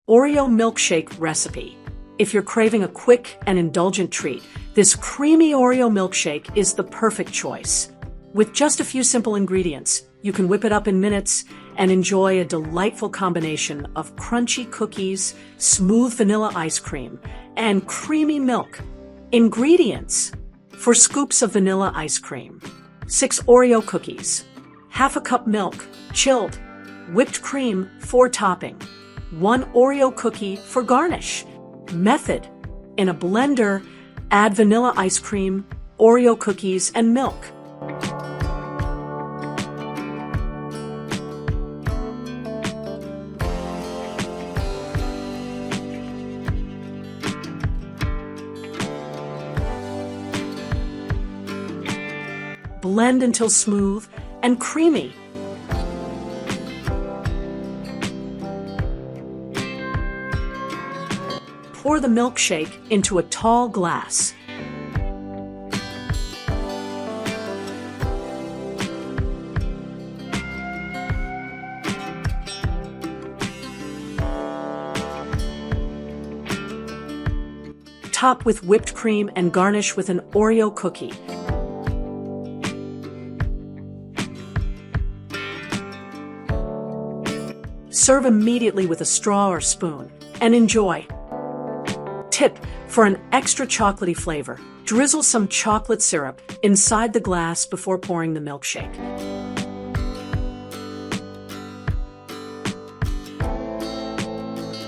Oreo Milkshake recipe. If you're craving a quick and indulgent treat, this creamy Oreo milkshake is the perfect choice. With just a few simple ingredients, you can whip it up in minutes and enjoy a delightful combination of crunchy cookies, smooth vanilla ice cream, and creamy milk. Ingredients: 4 scoops of vanilla ice cream, 6 Oreo cookies, half a cup milk, chilled, whipped cream for topping, 1 Oreo cookie for garnish. Method: in a blender, add vanilla ice cream, Oreo cookies, and milk. Blend until smooth and creamy. Pour the milkshake into a tall glass. Top with whipped cream and garnish with an Oreo cookie. Serve immediately with a straw or spoon and enjoy. Tip: for an extra chocolatey flavor, drizzle some chocolate syrup inside the glass before pouring the milkshake.